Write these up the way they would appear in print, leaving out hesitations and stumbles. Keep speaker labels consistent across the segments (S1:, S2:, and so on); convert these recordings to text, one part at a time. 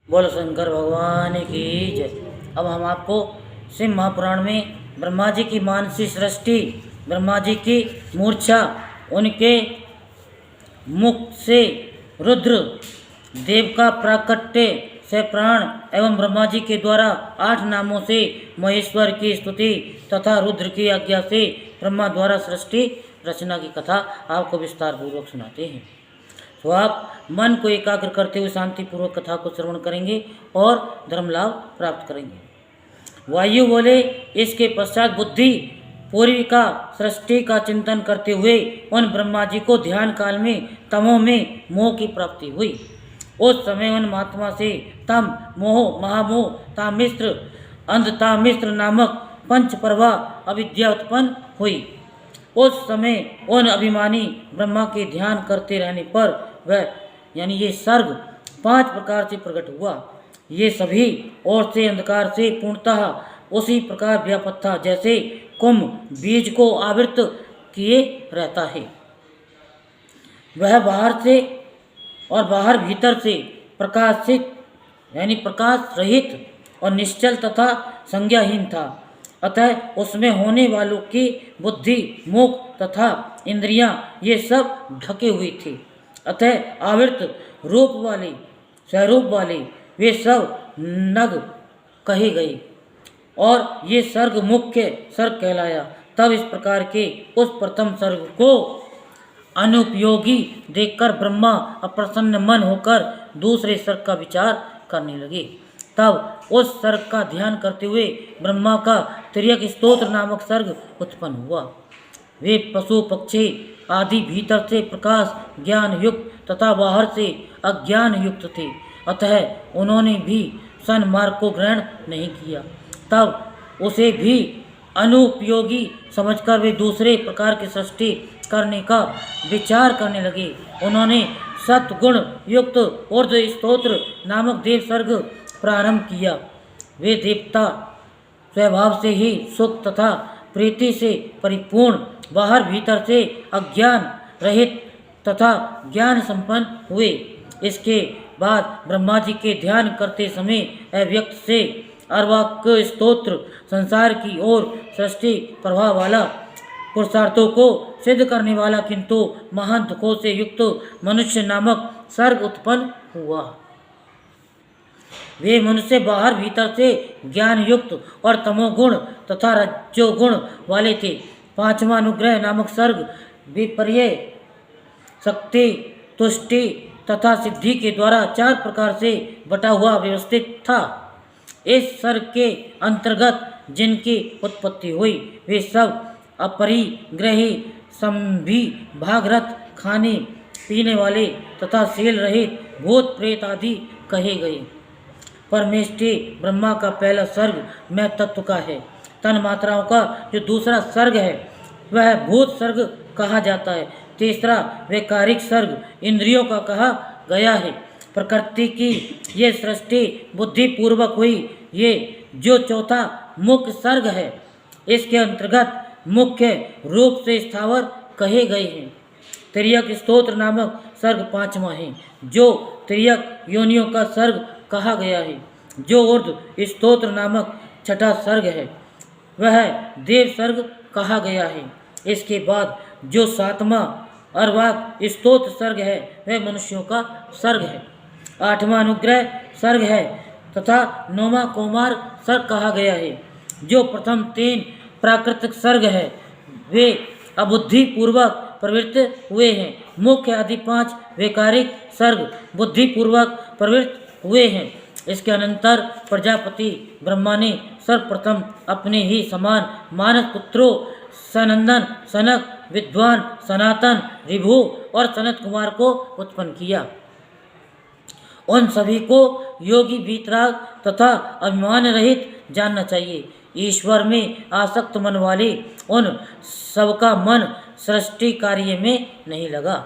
S1: बोलो शंकर भगवान की जय। अब हम आपको शिव महापुराण में ब्रह्मा जी की मानसी सृष्टि, ब्रह्मा जी की मूर्छा, उनके मुख से रुद्र देव का प्राकट्य से प्राण एवं ब्रह्मा जी के द्वारा 8 नामों से महेश्वर की स्तुति तथा रुद्र की आज्ञा से ब्रह्मा द्वारा सृष्टि रचना की कथा आपको विस्तार पूर्वक सुनाते हैं। तो आप मन को एकाग्र करते हुए शांतिपूर्वक कथा को श्रवण करेंगे और धर्म लाभ प्राप्त करेंगे। वायु बोले, इसके पश्चात बुद्धि पूर्वी का सृष्टि का चिंतन करते हुए उन ब्रह्मा जी को ध्यान काल में तमो में मोह की प्राप्ति हुई। उस समय उन महात्मा से तम, मोह, महामोह, तामिश्र, अंधतामिश्र नामक पंच प्रभा अविद्या उत्पन्न हुई। उस समय उन अभिमानी ब्रह्मा के ध्यान करते रहने पर वह यानी ये सर्ग 5 प्रकार से प्रकट हुआ। ये सभी ओर से अंधकार से पूर्णतः उसी प्रकार व्यापक था जैसे कुंभ बीज को आवृत किए रहता है। वह बाहर से और बाहर भीतर से प्रकाशित यानी प्रकाश रहित और निश्चल तथा संज्ञाहीन था। अतः उसमें होने वालों की बुद्धि, मुख तथा इंद्रियां ये सब ढके हुए थे। अतः आवृत रूप वाले, स्वरूप वाले वे सब नग कहे गए और ये सर्ग मुख्य सर्ग कहलाया। तब इस प्रकार के उस प्रथम सर्ग को अनुपयोगी देखकर ब्रह्मा अप्रसन्न मन होकर दूसरे सर्ग का विचार करने लगे। तब उस सर्ग का ध्यान करते हुए ब्रह्मा का तिर्यक स्तोत्र नामक सर्ग उत्पन्न हुआ। वे पशु पक्षी आदि भीतर से प्रकाश ज्ञान युक्त तथा बाहर से अज्ञान युक्त थे। अतः उन्होंने भी सन्मार्ग को ग्रहण नहीं किया। तब उसे भी अनुपयोगी समझकर वे दूसरे प्रकार की सृष्टि करने का विचार करने लगे। उन्होंने सत्गुण युक्त ऊर्ध स्तोत्र नामक देव सर्ग प्रारंभ किया। वे देवता स्वभाव से ही सुख तथा प्रीति से परिपूर्ण, बाहर भीतर से अज्ञान रहित तथा ज्ञान संपन्न हुए। इसके बाद ब्रह्मा जी के ध्यान करते समय अव्यक्त से अर्वाक स्तोत्र संसार की ओर सृष्टि प्रभाव वाला, पुरुषार्थों को सिद्ध करने वाला किंतु महान दुखों से युक्त मनुष्य नामक सर्ग उत्पन्न हुआ। वे मनुष्य बाहर भीतर से ज्ञान युक्त और तमोगुण तथा रजोगुण वाले थे। 5वां अनुग्रह नामक सर्ग विपर्य, शक्ति, तुष्टि तथा सिद्धि के द्वारा 4 प्रकार से बटा हुआ व्यवस्थित था। इस सर्ग के अंतर्गत जिनकी उत्पत्ति हुई वे सब अपरिग्रही, संभी, भागरथ, खाने पीने वाले तथा शील रहित भूत प्रेत आदि कहे गए। परमेष्टि ब्रह्मा का पहला सर्ग मैं तत्व का है। तन मात्राओं का जो दूसरा सर्ग है वह भूत सर्ग कहा जाता है। तीसरा वैकारिक सर्ग इंद्रियों का कहा गया है। प्रकृति की ये सृष्टि बुद्धि पूर्वक हुई। ये जो चौथा मुख्य सर्ग है इसके अंतर्गत मुख्य रूप से स्थावर कहे गए हैं। तिर्यक स्तोत्र नामक सर्ग 5वां है जो तिर्यक योनियों का सर्ग कहा गया है। जो ऊर्ध स्तोत्र नामक 6ठा सर्ग है वह देव सर्ग कहा गया है। इसके बाद जो 7वां अर्वाक स्तोत्र सर्ग है वह मनुष्यों का सर्ग है। 8वां अनुग्रह सर्ग है तथा 9वां कौमार सर्ग कहा गया है। जो प्रथम 3 प्राकृतिक सर्ग है वे अबुद्धि पूर्वक प्रवृत्त हुए हैं। मुख्य आदि 5 वैकारिक सर्ग बुद्धि पूर्वक प्रवृत्त हुए हैं। इसके अनंतर प्रजापति ब्रह्मा ने सर्वप्रथम अपने ही समान मानस पुत्रों सनंदन, सनक, विद्वान, सनातन, ऋभु और सनत कुमार को उत्पन्न किया। उन सभी को योगी वीतराग तथा अभिमान रहित जानना चाहिए। ईश्वर में आसक्त मन वाले उन सबका मन सृष्टि कार्य में नहीं लगा।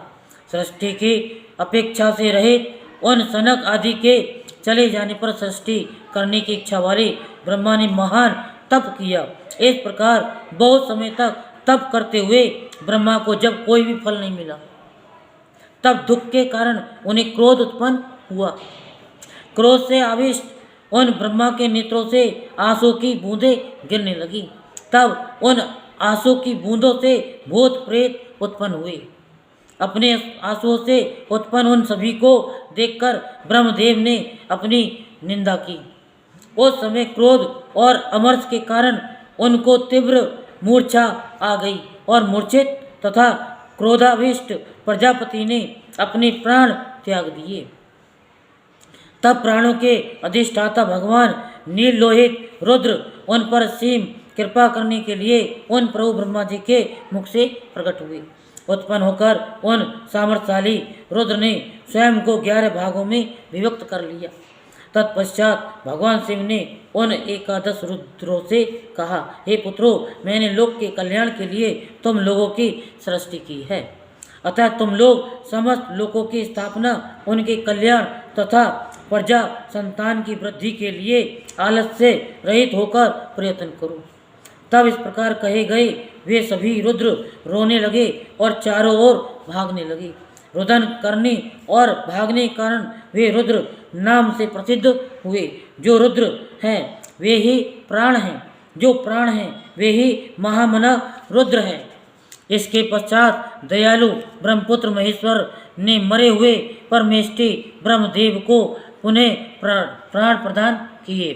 S1: सृष्टि की अपेक्षा से रहित उन सनक आदि के चले जाने पर सृष्टि करने की इच्छा वाले ब्रह्मा ने महान तप किया। इस प्रकार बहुत समय तक तप करते हुए ब्रह्मा को जब कोई भी फल नहीं मिला तब दुख के कारण उन्हें क्रोध उत्पन्न हुआ। क्रोध से आविष्ट उन ब्रह्मा के नेत्रों से आंसू की बूंदें गिरने लगी। तब उन आंसू की बूंदों से भूत प्रेत उत्पन्न हुए। अपने आंसुओं से उत्पन्न उन सभी को देखकर ब्रह्मदेव ने अपनी निंदा की। उस समय क्रोध और अमर्ष के कारण उनको तीव्र मूर्छा आ गई और मूर्छित तथा क्रोधाविष्ट प्रजापति ने अपने प्राण त्याग दिए। तब प्राणों के अधिष्ठाता भगवान नीललोहित रुद्र उन पर सीम कृपा करने के लिए उन प्रभु ब्रह्मा जी के मुख से प्रकट हुए। उत्पन्न होकर उन सामर्थशाली रुद्र ने स्वयं को 11 भागों में विभक्त कर लिया। तत्पश्चात भगवान शिव ने उन 11 रुद्रों से कहा, हे पुत्रों, मैंने लोक के कल्याण के लिए तुम लोगों की सृष्टि की है, अतः तुम लोग समस्त लोकों की स्थापना, उनके कल्याण तथा प्रजा संतान की वृद्धि के लिए आलस्य से रहित होकर प्रयत्न करो। तब इस प्रकार कहे गए वे सभी रुद्र रोने लगे और चारों ओर भागने लगे। रुदन करने और भागने के कारण वे रुद्र नाम से प्रसिद्ध हुए। जो रुद्र हैं वे ही प्राण हैं, जो प्राण हैं वे ही महामना रुद्र हैं। इसके पश्चात दयालु ब्रह्मपुत्र महेश्वर ने मरे हुए परमेष्टि ब्रह्मदेव को पुनः प्राण प्रदान किए।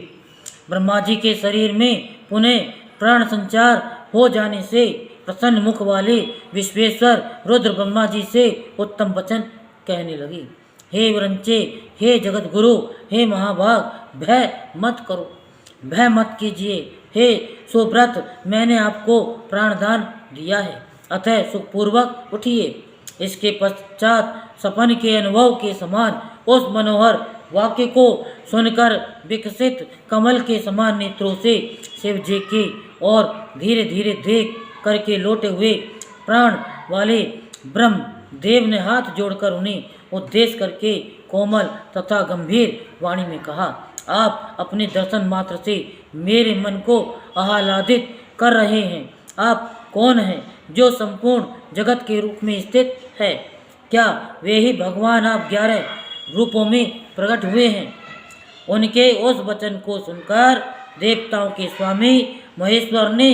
S1: ब्रह्मा जी के शरीर में पुनः प्राण संचार हो जाने से प्रसन्न मुख वाले विश्वेश्वर रुद्र ब्रह्मा जी से उत्तम वचन कहने लगे। हे वरंचे, हे जगत गुरु, हे महाभाग, भय मत करो, भय मत कीजिए। हे सुव्रत, मैंने आपको प्राणदान दिया है, अतः सुखपूर्वक उठिए। इसके पश्चात सपन के अनुभव के समान उस मनोहर वाक्य को सुनकर विकसित कमल के समान नेत्रों से शिव जी की और धीरे धीरे देख करके लौटे हुए प्राण वाले ब्रह्म देव ने हाथ जोड़कर उन्हें उद्देश्य करके कोमल तथा गंभीर वाणी में कहा, आप अपने दर्शन मात्र से मेरे मन को आह्लादित कर रहे हैं। आप कौन हैं जो संपूर्ण जगत के रूप में स्थित है? क्या वे ही भगवान आप 11 रूपों में प्रकट हुए हैं? उनके उस वचन को सुनकर देवताओं के स्वामी महेश्वर ने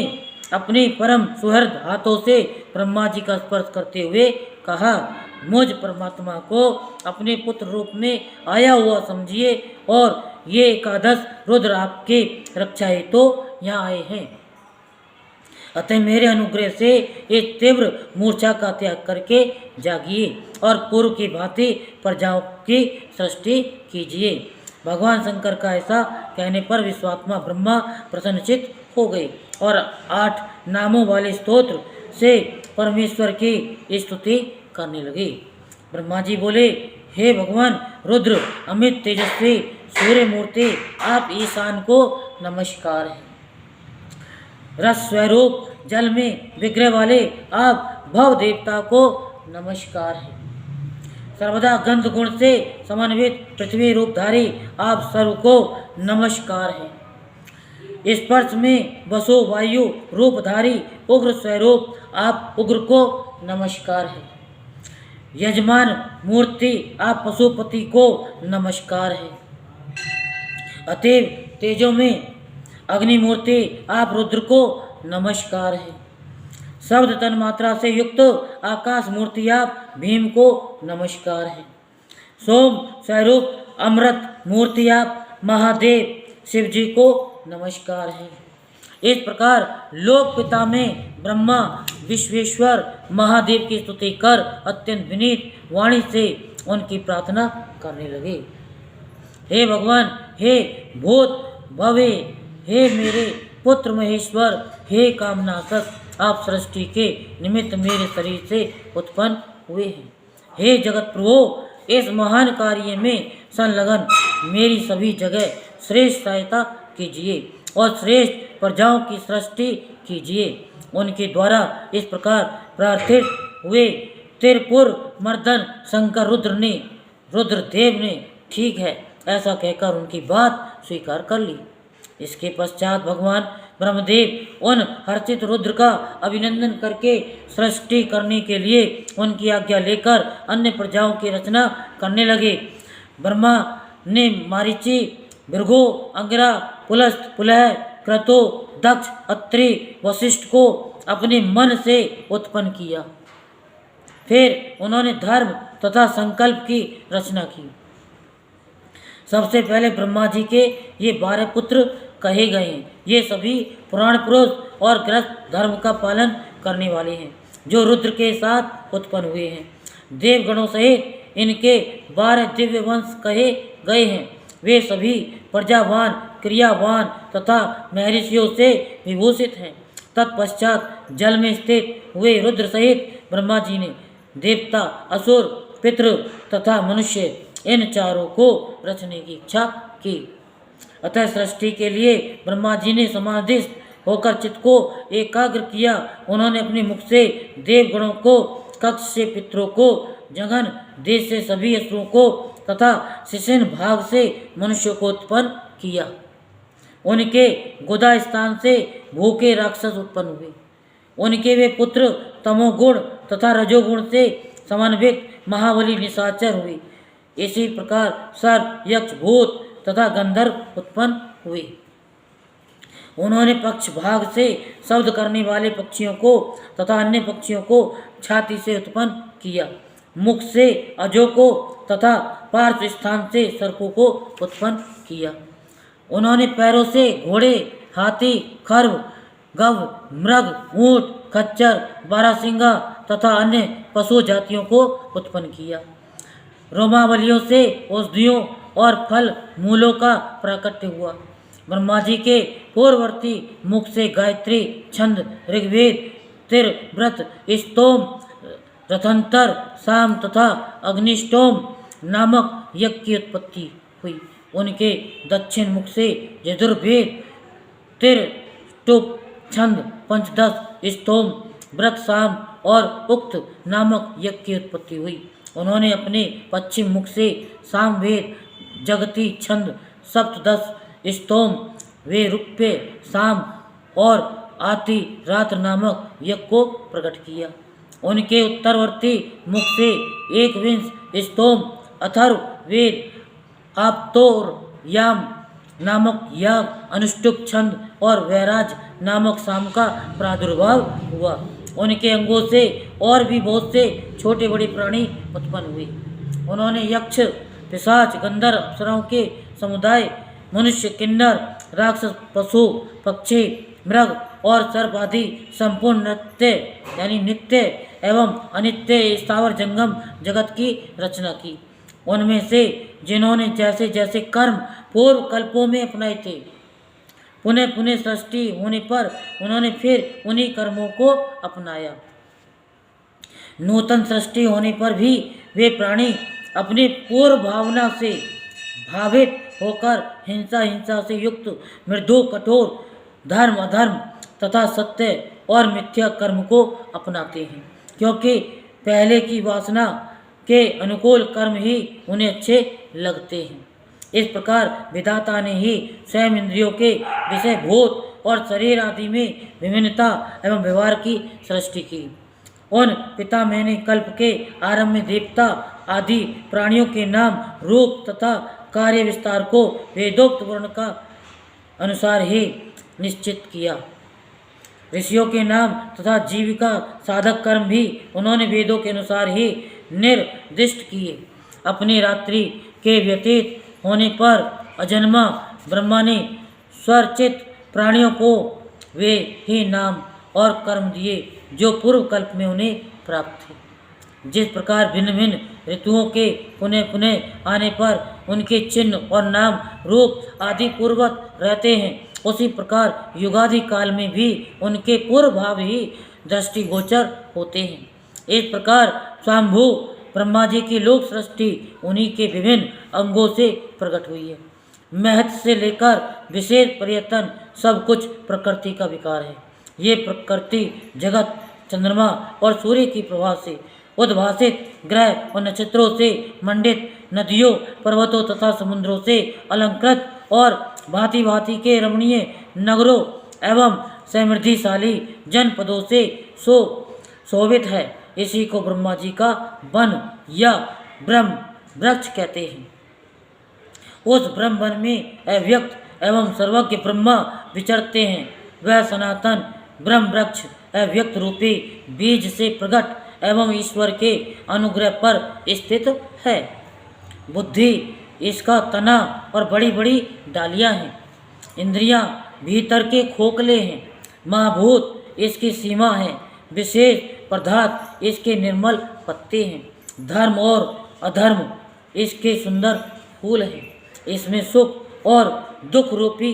S1: अपने परम सुहृद हाथों से ब्रह्मा जी का स्पर्श करते हुए कहा, मुझ परमात्मा को अपने पुत्र रूप में आया हुआ समझिए और ये 11 रुद्र आपके रक्षा हेतु तो यहाँ आए हैं। अतः मेरे अनुग्रह से इस तीव्र मूर्छा का त्याग करके जागिए और पूर्व की भांति प्रजाओं की सृष्टि कीजिए। भगवान शंकर का ऐसा कहने पर विश्वात्मा ब्रह्मा प्रसन्नचित्त हो गए और 8 नामों वाले स्तोत्र से परमेश्वर की स्तुति करने लगे। ब्रह्मा जी बोले, हे भगवान रुद्र, अमित तेजस्वी सूर्य मूर्ति, आप ईशान को नमस्कार है। रस स्वरूप जल में विग्रह वाले आप भव देवता को नमस्कार है। सर्वदा गंध गुण से समन्वित पृथ्वी रूपधारी आप सर्व को नमस्कार है। स्पर्श में बसो वायु रूपधारी उग्र स्वरूप आप उग्र को नमस्कार है। यजमान मूर्ति आप पशुपति को नमस्कार है। अतएव तेजो में अग्नि मूर्ति आप रुद्र को नमस्कार है। शब्द तन मात्रा से युक्त आकाश मूर्ति आप भीम को नमस्कार है। सोम स्वरूप अमृत मूर्ति आप महादेव शिव जी को नमस्कार है। इस प्रकार लोक पिता में ब्रह्मा विश्वेश्वर महादेव की स्तुति कर अत्यंत विनीत वाणी से उनकी प्रार्थना करने लगे। हे भगवान, हे भूत भवे, हे मेरे पुत्र महेश्वर, हे कामनाशक, आप सृष्टि के निमित्त मेरे शरीर से उत्पन्न हुए हैं। हे जगत प्रभु, इस महान कार्य में संलग्न मेरी सभी जगह श्रेष्ठ सहायता कीजिए और श्रेष्ठ प्रजाओं की सृष्टि कीजिए। उनके द्वारा इस प्रकार प्रार्थित हुए त्रिपुर मर्दन शंकर रुद्रदेव ने ठीक है ऐसा कहकर उनकी बात स्वीकार कर ली। इसके पश्चात भगवान ब्रह्मदेव उन हर्षित रुद्र का अभिनंदन करके सृष्टि करने के लिए उनकी आज्ञा लेकर अन्य प्रजाओं की रचना करने लगे। ब्रह्मा ने मारीचि, भृगु, अंगिरा, पुलस्त, पुलह, क्रतु, दक्ष, अत्रि, वशिष्ठ को अपने मन से उत्पन्न किया। फिर उन्होंने धर्म तथा संकल्प की रचना की। सबसे पहले ब्रह्मा जी के ये 12 पुत्र कहे गए हैं। ये सभी पुराण पुरुष और गृहस्थ धर्म का पालन करने वाले हैं, जो रुद्र के साथ उत्पन्न हुए हैं। देवगणों सहित इनके 12 दिव्य वंश कहे गए हैं। वे सभी प्रजावान, क्रियावान तथा महर्षियों से विभूषित हैं। तत्पश्चात जल में स्थित हुए रुद्र सहित ब्रह्मा जी ने देवता, असुर, पितृ तथा मनुष्य इन चारों को रचने की इच्छा की। अतः सृष्टि के लिए ब्रह्मा जी ने समाधिस्थ होकर चित्त को एकाग्र किया। उन्होंने अपने मुख से देवगणों को, कक्ष से पितरों को, जघन देश से सभी असुरों को तथा शिशिन भाग से मनुष्य को उत्पन्न किया। उनके गुदा स्थान से भूखे राक्षस उत्पन्न हुए। उनके वे पुत्र तमोगुण तथा रजोगुण से समन्वित महाबली निशाचर हुए। इसी प्रकार सर्प, यक्ष, भूत तथा गंधर्व उत्पन्न हुए। उन्होंने पक्ष भाग से शब्द करने वाले पक्षियों को तथा अन्य पक्षियों को छाती से उत्पन्न किया। मुख से अजों को तथा पार्श्व स्थान से सर्पों को उत्पन्न किया। उन्होंने पैरों से घोड़े, हाथी, खरव, गव, मृग, ऊंट, खच्चर, बारहसिंगा तथा अन्य पशु जातियों को उत्पन्न किया। रोमावलियों से औषधियों और फल मूलों का प्राकट्य हुआ। ब्रह्मा जी के पूर्ववर्ती मुख से गायत्री, छंद, ऋग्वेद, त्रिव्रत, स्तोम, रथंतर, साम तथा अग्निष्टोम नामक यज्ञ की उत्पत्ति हुई। उनके दक्षिण मुख से यजुर्वेद, त्रिटुप, छंद, पंचदश, स्तोम, व्रत, साम और उक्त नामक यज्ञ की उत्पत्ति हुई। उन्होंने अपने पश्चिम मुख से सामवेद, जगती, छंद, सप्तदश, स्तोम, वैरूप्य, साम और आति रात्र नामक यज्ञ को प्रकट किया। उनके उत्तरवर्ती मुख से 21 स्तोम, अथर्व वेद, आप्तोर याम नामक याग, अनुष्टुप, छंद और वैराज नामक साम का प्रादुर्भाव हुआ। उनके अंगों से और भी बहुत से छोटे बड़े प्राणी उत्पन्न हुए। उन्होंने यक्ष, पिशाच, गंधर्व, अप्सराओं के समुदाय, मनुष्य, किन्नर, राक्षस, पशु, पक्षी, मृग और सर्प आदि संपूर्ण नित्य एवं अनित्य स्थावर जंगम जगत की रचना की। उनमें से जिन्होंने जैसे जैसे कर्म पूर्व कल्पों में अपनाए थे, पुनः पुनः सृष्टि होने पर उन्होंने फिर उन्हीं कर्मों को अपनाया। नूतन सृष्टि होने पर भी वे प्राणी अपनी पूर्व भावना से भावित होकर हिंसा से युक्त मृदु, कठोर, धर्म, अधर्म तथा सत्य और मिथ्या कर्म को अपनाते हैं, क्योंकि पहले की वासना के अनुकूल कर्म ही उन्हें अच्छे लगते हैं। इस प्रकार विधाता ने ही स्वयं इंद्रियों के विषय, भूत और शरीर आदि में विभिन्नता एवं व्यवहार की सृष्टि की। उन पितामह ने कल्प के आरंभ में देवता आदि प्राणियों के नाम, रूप तथा कार्य विस्तार को वेदोक्त वर्ण का अनुसार ही निश्चित किया। ऋषियों के नाम तथा जीविका साधक कर्म भी उन्होंने वेदों के अनुसार ही निर्दिष्ट किए। अपनी रात्रि के व्यतीत होने पर अजन्मा ब्रह्मा ने स्वरचित प्राणियों को वे ही नाम और कर्म दिए जो पूर्व कल्प में उन्हें प्राप्त थे। जिस प्रकार भिन्न भिन्न ऋतुओं के पुनः पुनः आने पर उनके चिन्ह और नाम, रूप आदि पूर्वत रहते हैं, उसी प्रकार युगादि काल में भी उनके पूर्व भाव ही दृष्टिगोचर होते हैं। इस प्रकार स्वयंभू ब्रह्मा जी की लोक सृष्टि उन्हीं के विभिन्न अंगों से प्रकट हुई है। महत्व से लेकर विशेष पर्यटन सब कुछ प्रकृति का विकार है। ये प्रकृति जगत चंद्रमा और सूर्य की प्रभाव से उद्भासित ग्रह और नक्षत्रों से मंडित नदियों, पर्वतों तथा समुद्रों से अलंकृत और भांति भांति के रमणीय नगरों एवं समृद्धिशाली जनपदों से शोभित है। इसी को ब्रह्मा जी का वन या ब्रह्म वृक्ष कहते हैं। उस ब्रह्म वन में अव्यक्त एवं सर्वज्ञ ब्रह्मा विचरते हैं। वह सनातन ब्रह्म वृक्ष अव्यक्त रूपी बीज से प्रकट एवं ईश्वर के अनुग्रह पर स्थित है। बुद्धि इसका तना और बड़ी बड़ी डालियां हैं। इंद्रियां भीतर के खोखले हैं। महाभूत इसकी सीमा है। विशेष पदार्थ इसके निर्मल पत्ते हैं। धर्म और अधर्म इसके सुंदर फूल हैं। इसमें सुख और दुख रूपी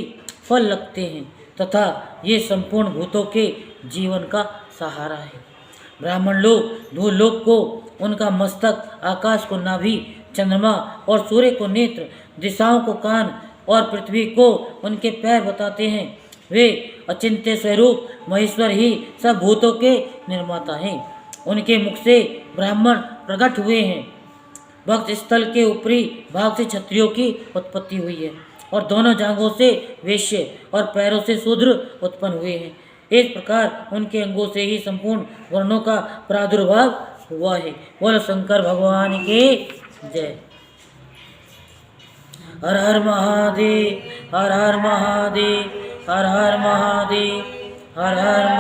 S1: फल लगते हैं तथा ये संपूर्ण भूतों के जीवन का सहारा है। ब्राह्मण लोग भूलोक को उनका मस्तक, आकाश को नाभि, चंद्रमा और सूर्य को नेत्र, दिशाओं को कान और पृथ्वी को उनके पैर बताते हैं। वे अचिंत्य स्वरूप महेश्वर ही सब भूतों के निर्माता हैं। उनके मुख से ब्राह्मण प्रकट हुए हैं। भक्त स्थल के ऊपरी भाग से क्षत्रियों की उत्पत्ति हुई है और दोनों जांघों से वैश्य और पैरों से शूद्र उत्पन्न हुए हैं। इस प्रकार उनके अंगों से ही संपूर्ण वर्णों का प्रादुर्भाव हुआ है। बोलो शंकर भगवान की जय। हर हर महादेव, हर हर महादेव, हर हर महादेव, हर हर